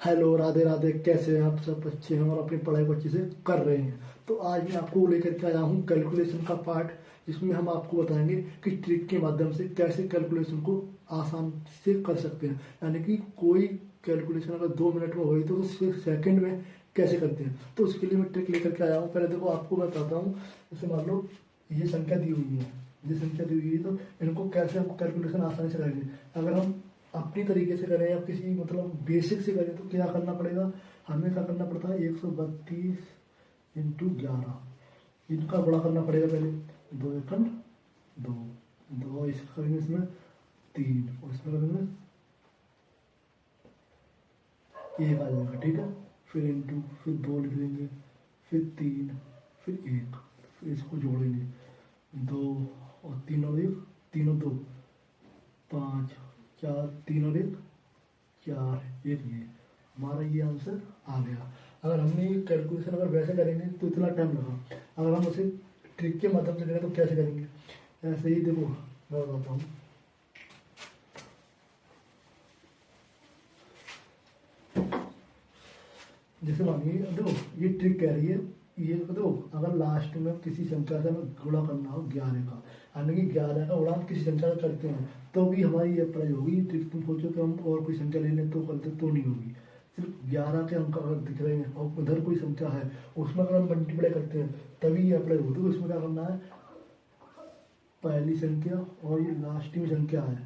Hello, Radhe Radhe. कैसे हैं आप? सब अच्छे हैं और अपनी पढ़ाई को अच्छे से कर रहे हैं। तो आज मैं आपको लेकर के आया हूँ कैलकुलेशन का पार्ट, जिसमें हम आपको बताएंगे कि ट्रिक के माध्यम से कैसे कैलकुलेशन को आसान से कर सकते हैं। यानी कि कोई कैलकुलेशन अगर 2 मिनट में हुई तो उसे सेकंड में कैसे करते हैं। तो उसके लिए मैं ट्रिक लेकर के आया हूँ। पहले देखो, आपको मैं बताता हूँ। जैसे मान लो ये संख्या दी हुई है, ये संख्या दी हुई है, तो इनको कैसे हम कैलकुलेशन आसानी से करेंगे। अगर हम अपनी तरीके से करें या किसी मतलब बेसिक से करें तो क्या करना पड़ेगा। हमें क्या करना पड़ता है, 132 × 11 इनका गुणा करना पड़ेगा पहले। 2 × 2, 2 इसका करेंगे, इसमें 3 और इसमें करेंगे 1 आ जाएगा। ठीक है, फिर इंटू, फिर 2 लिख देंगे, फिर 3, फिर 1, फिर इसको जोड़ेंगे। 2 और 3 और 1, 3 और 2 5, 4, 3 और 1 4, 1 ये हमारा ये आंसर आ गया। अगर हमने ये कैलकुलेशन अगर वैसे करेंगे तो इतना टाइम लगा। अगर हम उसे ट्रिक के माध्यम से करें तो कैसे करेंगे, ऐसे ही देखो मैं बताता हूँ। जैसे मानिए देखो, ये ट्रिक कह रही है, ये देखो अगर लास्ट में किसी संख्या से हमें गुणा करना हो 11 का, यानी कि 11 का गुणा हम किसी संख्या से करते हैं तो भी हमारी ये अप्लाई होगी। ट्रिक तुम सोचो कि हम और कोई संख्या ले लें तो करते तो नहीं होगी। सिर्फ 11 के अंक अगर दिख रहे हैं और उधर कोई संख्या है उसमें अगर हम मल्टीप्लाई करते हैं तभी ये अप्लाई होती है। तो इसमें क्या करना है, पहली संख्या और ये लास्ट में संख्या है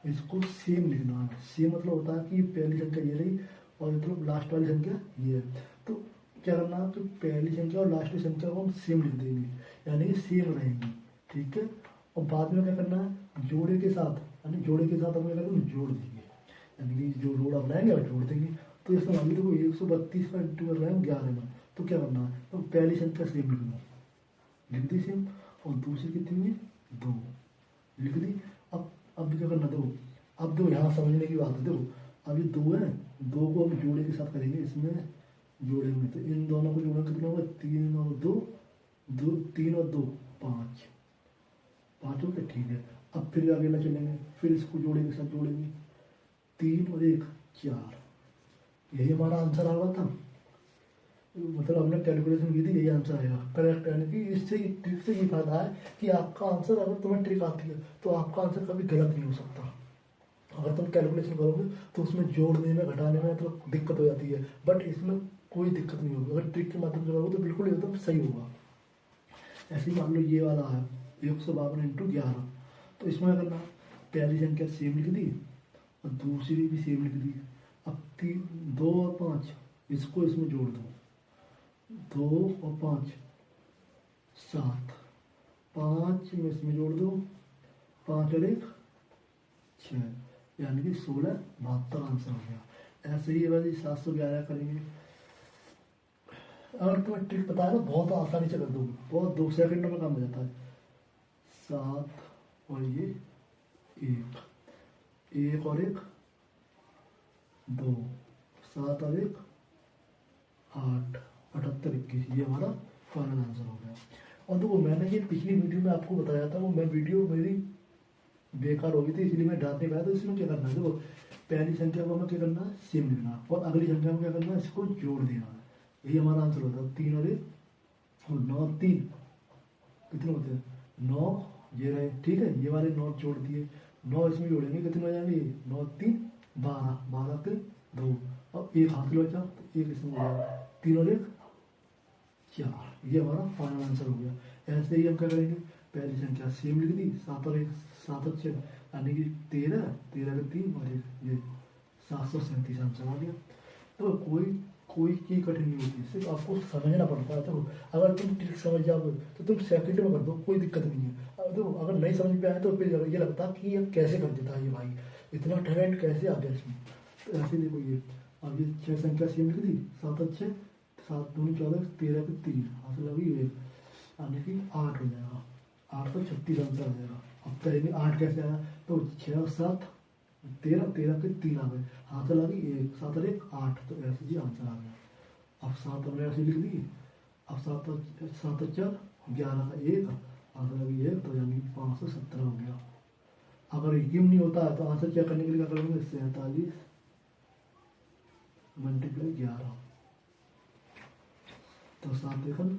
इसको सेम लिखना है। सेम मतलब होता है कि पहली संख्या ये रही और मतलब लास्ट वाली संख्या ये है। तो क्या करना है, तो पहली संख्या और लास्ट की संख्या को हम सेम लिख देंगे, यानी कि सेम रहेंगी। ठीक है, और बाद में क्या करना है, जोड़े के साथ, यानी जोड़े के साथ हम क्या करेंगे, जोड़ देंगे, यानी कि जो जोड़ा बनाएंगे और जोड़ देंगे। तो इसमें मान लीजिए देखो 132 का इंटू कर रहे हैं 11 में, तो क्या करना है, तो पहली संख्या सेम लिख दी सेम, और दूसरी कितनी है 2 लिख दी। अब क्या करना, देखो अब देखो यहाँ समझने की बात है। देखो अब ये 2 है, 2 को हम जोड़े के साथ करेंगे, इसमें जोड़ेंगे तो इन दोनों को जोड़ना कितना होगा, 3 और 2, 3 और 2 5, 5 हो गया। ठीक है, अब फिर आगे ना चलेंगे, फिर इसको जोड़े के साथ जोड़ेंगे, 3 और 1 4, यही हमारा आंसर आ रहा था। मतलब हमने कैलकुलेशन की थी, यही आंसर आएगा करेक्ट। यानी कि इससे ट्रिक से ये फायदा है कि आपका आंसर, अगर तुम्हें ट्रिक आती है तो आपका आंसर कभी गलत नहीं हो सकता। अगर तुम कैलकुलेशन करोगे तो उसमें जोड़ने में घटाने में तो दिक्कत हो जाती है, बट इसमें कोई दिक्कत नहीं होगी। अगर ट्रिक के माध्यम से करोगे तो बिल्कुल एकदम सही होगा। ऐसे ही मान लो ये वाला है 152 × 11, तो इसमें करना, पहली संख्या सेम लिख दी और दूसरी भी सेम लिख दी। अब 3, 2 और 5 इसको इसमें जोड़ दो, 2 और 5 7, 5 में इसमें जोड़ दो, 5 और 1 6, यानी कि 1672 आंसर हो गया। ऐसे ही वाली 711 करेंगे। अगर तुम्हें ट्रिक पता है ना, बहुत आसानी से कर दोगे, बहुत 2 सेकंड में काम हो जाता है। 7 और ये 1 और 1 2, 7 और 1 8, 78 21, ये हमारा फाइनल आंसर हो गया। और देखो मैंने ये पिछली वीडियो में आपको बताया था, वो मैं वीडियो मेरी बेकार हो गई थी इसलिए मैं डाल नहीं पाया। तो इसमें क्या करना है, देखो पहली संख्या को हमें क्या करना है, सेम लिखना, और अगली संख्या में क्या करना है, इसको जोड़ देना है। यही हमारा आंसर होता है। 3 और 1 और 9 और 3 कितने होते हैं, 9 ये रहे। ठीक है, ये वाले 9 जोड़ दिए, 9 इसमें जोड़ेंगे, कितने हो जाएंगे, 9 3 12, 12 के 2, अब 1 हाथ में बचा तो 1 इसमें हो जाएगा, 3 और 1 4, ये हमारा फाइनल आंसर हो गया। ऐसे ही हम क्या करेंगे, पहली संख्या सेम लिख दी, 7 और 1 7 और 6, यानी कि 13, 13 के 3 और 1 ये 737 आंसर आ गया। तो कोई कोई चीज़ कठिन नहीं होती, सिर्फ आपको समझना पड़ता है। तो अगर तुम ट्रिक समझ जाओगे तो तुम सेकंड में कर दो, कोई दिक्कत नहीं है। तो अगर नहीं समझ में आए तो फिर ये लगता कि ये कैसे कर देता है ये भाई, इतना टैलेंट कैसे आ गया इसमें। तो ऐसे देखो ये, अब ये 6 संख्या सेम लिख दी, 7 और 6 7 दूनी 14, 13 के 3 हाथ लगी 1, यानी कि 8 हो जाएगा। 8 तो 36 आंसर आ जाएगा। अब करेंगे 8 कैसे आया, तो 6 और 7 13, 13 के 3 आ गए, हाथ लगी 1, 7 और 1 8, तो ऐसे ही आंसर आ गया। अब 7 हमने ऐसे लिख दी, अब 7 और 4 11 का 1 हाथ लगी 1, तो यानी 517 हो गया। अगर यकीन नहीं होता है तो आंसर चेक करने के लिए क्या करेंगे, 47 मल्टीप्लाई 11, तो 7 देखो ना,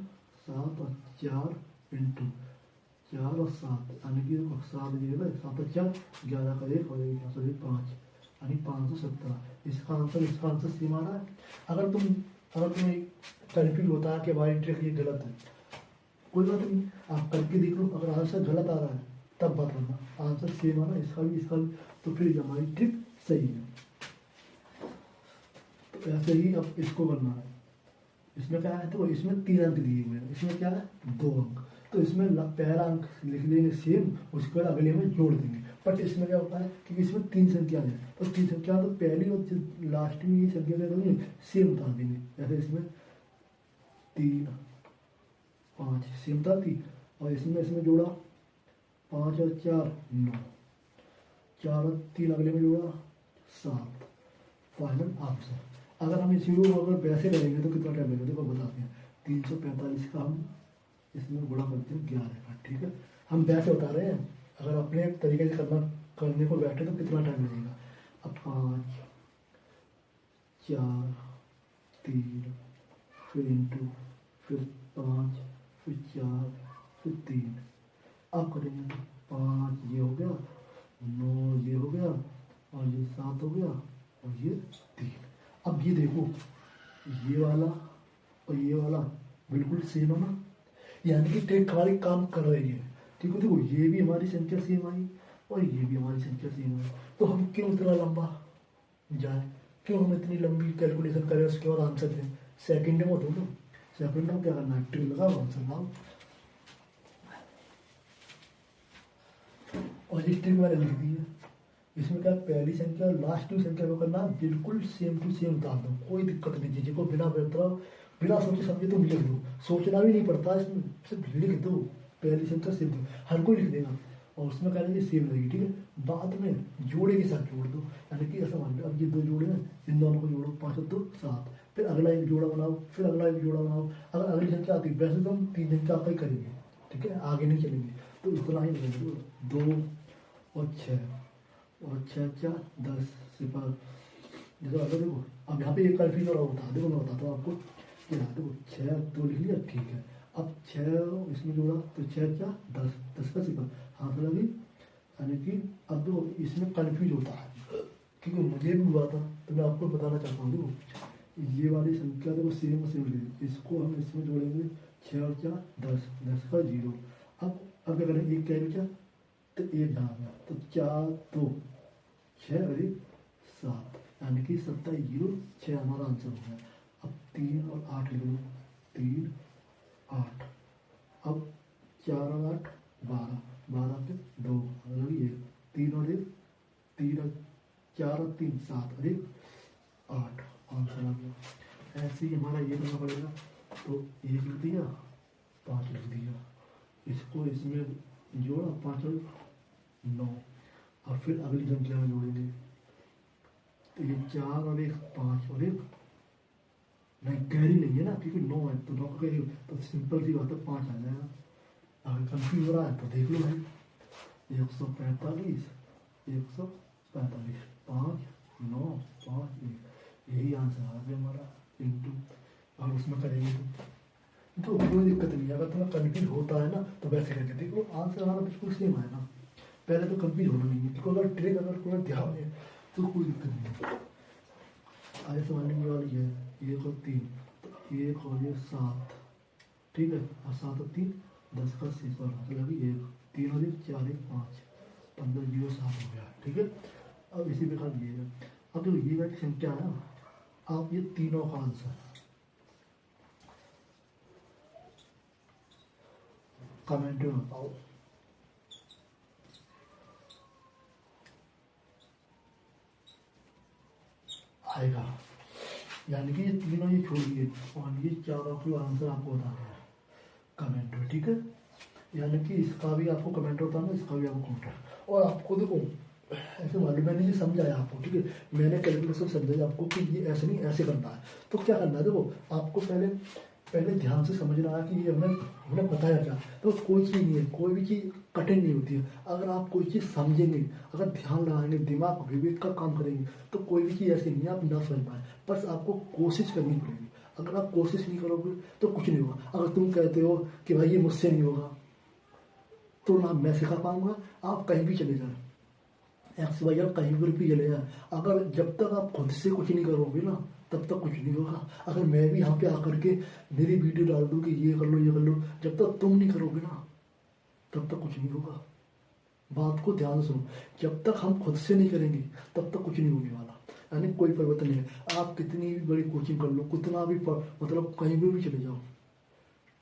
7 और 4 इंटू 4 और 7, यानी कि 7 ये है 7 और 4 11 का 1 और 1 5, यानी 517। इसका आंसर सेम आ रहा है। अगर तुम्हें कंफ्यूज होता है कि हमारी ट्रिक ये गलत है, कोई बात नहीं, आप करके देख लो। अगर आंसर गलत आ रहा है तब बताना, आंसर सेम आ रहा है इसका भी, तो फिर हमारी ट्रिक सही है। तो ऐसे ही अब इसको करना है। इसमें क्या है, तो इसमें 3 अंक दिए हुए हैं, इसमें क्या है 2 अंक, तो इसमें पहला अंक लिख लेंगे सेम, उसके बाद अगले में जोड़ देंगे। बट इसमें क्या होता है कि इसमें 3 संख्या है, तो 3 संख्या तो पहली और लास्ट में ये संख्या क्या करेंगे, सेम उतार देंगे। जैसे इसमें 3 5 सेम उतारती, और इसमें जोड़ा 5 और 4 9, 4 और 3 अगले में जोड़ा 7, फाइनल आंसर। अगर हम इसी को अगर वैसे करेंगे तो कितना टाइम लगेगा, देखो बताते हैं। 345 का हम इसमें गुणा करते हैं 11 का, ठीक है। हम वैसे बता रहे हैं, अगर अपने तरीके से करने को बैठे तो कितना टाइम लगेगा। अब 5 4 3 फिर इंटू, फिर 5 फिर 4 फिर 3, अब करेंगे तो 5 ये हो गया, 9 ये हो गया, और ये 7 हो गया, और ये 3। अब ये देखो, ये वाला और ये वाला बिल्कुल सेम है ना, यानी कि ट्रिक हमारी काम कर रही है। ठीक है, देखो ये भी हमारी संख्या सेम आई और ये भी हमारी संख्या सेम आई, तो हम क्यों इतना लंबा जाए, क्यों हम इतनी लंबी कैलकुलेशन करें, उसके बाद आंसर दें। सेकंड में दो, सेकंड में क्या करना है, ट्रिक लगाओ, आंसर लाओ। और ये ट्रिक मैंने लिख दी है। इसमें क्या, पहली संख्या और लास्ट की संख्या को करना बिल्कुल सेम टू सेम उतार दो, कोई दिक्कत नहीं है। जिसको बिना सोचे समझे तुम लिख दो, सोचना भी नहीं पड़ता इसमें, सिर्फ लिख दो, पहली संख्या सेम दो, हर कोई लिख देगा, और उसमें क्या रहेगी, सेम रहेगी, ठीक है। बाद में जोड़े के साथ जोड़ दो, यानी कि ऐसा मान लो अब ये 2 जोड़े हैं, इन दोनों को जोड़ो, 5 और 2 7, फिर अगला एक जोड़ा बनाओ, फिर अगला एक जोड़ा बनाओ। अगर अगली संख्या आती है, वैसे तो हम 3 संख्या का ही करेंगे, ठीक है, आगे नहीं चलेंगे, तो इतना ही करेंगे। 2 और 6 और 6 4 10 सिफर। जैसे अगर देखो, अब यहाँ पे एक कन्फ्यूज और होता है, देखो मैं बताता हूँ आपको। क्या देखो 6 2 लिख लिया, ठीक है। अब 6 इसमें जोड़ा तो 6 4 10, 10 का सिफर हाथ लगी, यानी कि अब देखो इसमें कन्फ्यूज होता है, क्योंकि मुझे भी हुआ था, तो मैं आपको बताना चाहता हूँ। देखो ये वाली संख्या देखो सेम ले, इसको हम इसमें जोड़ेंगे 6 और 4 10, 10 का 0। अब क्या करें, एक क्या बचा, तो एक यहाँ गया, तो 4 2 6 और 1 7, यानी कि 27 0 6 हमारा आंसर हो गया। अब 3 और 8 लिख लो, 3 8, अब 4 और 8 12, 12 पे 2 लगी 1, 3 और 1 3 और 4 और 3 7 और 1 8, आंसर आ गया। ऐसे ही हमारा ये करना पड़ेगा, तो 1 लिख दिया, 5 लिख दिया, इसको इसमें जोड़ा 5 और 9, और फिर अगली संख्या में जोड़ेंगे, तो ये 4 और 1 5 और 1 नहीं, गहरी नहीं है ना, क्योंकि 9 है, तो 9 का तो सिंपल सी बात है 5 आ जाएगा। अगर कंफ्यूज हो रहा है तो देख लो भाई, 145 145 5 9 5 1, यही आंसर आ गया हमारा, इंटू, और उसमें करेंगे तो कोई दिक्कत नहीं है। अगर तुम्हें कंफ्यूज होता है ना तो वैसे करके देख लो, आंसर हमारा बिल्कुल सेम आएगा। पहले तो कंफ्यूज होना नहीं है, क्योंकि अगर ट्रिक अगर तुम्हें ध्यान है तो कोई दिक्कत नहीं है। आगे समझने वाली है, 1 और 3, तो 1 और ये 7, ठीक है, और 7 और 3 10 का सिफर, मतलब 1 3 और 1 4 1 5 15 0 7 हो गया, ठीक है। अब इसी प्रकार ये है, अब जो ये वाली संख्या है ना, आप ये तीनों का आंसर कमेंट में बताओ। आएगा, यानी कि ये तीनों ये छोड़िए, और ये चारों का आंसर आपको बता देना कमेंट में, ठीक है। यानी कि इसका भी आपको कमेंट होता है ना, इसका भी आपको कमेंट। और आपको देखो ऐसे मालूम, मैंने ये समझाया आपको, ठीक है, मैंने कैलकुलेशन समझाया आपको कि ये ऐसे नहीं ऐसे करना है। तो क्या करना है, देखो आपको पहले ध्यान से समझना है कि ये हमने बताया क्या। तो कोई चीज़ नहीं है, कोई भी चीज़ कठिन नहीं होती है। अगर आप कोई चीज़ समझेंगे, अगर ध्यान लगाएंगे, दिमाग विवेक का काम करेंगे, तो कोई भी चीज़ ऐसी नहीं है आप ना समझ पाए। बस आपको कोशिश करनी पड़ेगी। अगर आप कोशिश नहीं करोगे तो कुछ नहीं होगा। अगर तुम कहते हो कि भाई ये मुझसे नहीं होगा, तो ना मैं सिखा पाऊंगा। आप कहीं भी चले जाए, एक्स वाई और कहीं पर भी चले जाए, अगर जब तक आप खुद से कुछ नहीं करोगे ना, तब तक कुछ नहीं होगा। अगर मैं भी यहाँ पे आकर के मेरी वीडियो डाल दूँ कि ये कर लो ये कर लो, जब तक तुम नहीं करोगे ना, तब तक कुछ नहीं होगा। बात को ध्यान से सुनो, जब तक हम खुद से नहीं करेंगे तब तक कुछ नहीं होने वाला। यानी कोई परिवर्तन नहीं है। आप कितनी भी बड़ी कोचिंग कर लो, कितना भी मतलब कहीं भी चले जाओ,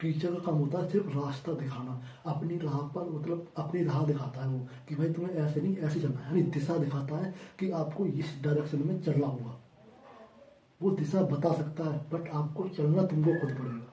टीचर का काम होता है सिर्फ रास्ता दिखाना, अपनी राह पर, मतलब अपनी राह दिखाता है वो, कि भाई तुम्हें ऐसे नहीं ऐसे चलना है। यानी दिशा दिखाता है कि आपको इस डायरेक्शन में चलना होगा। वो दिशा बता सकता है, बट आपको चलना तुमको खुद पड़ेगा।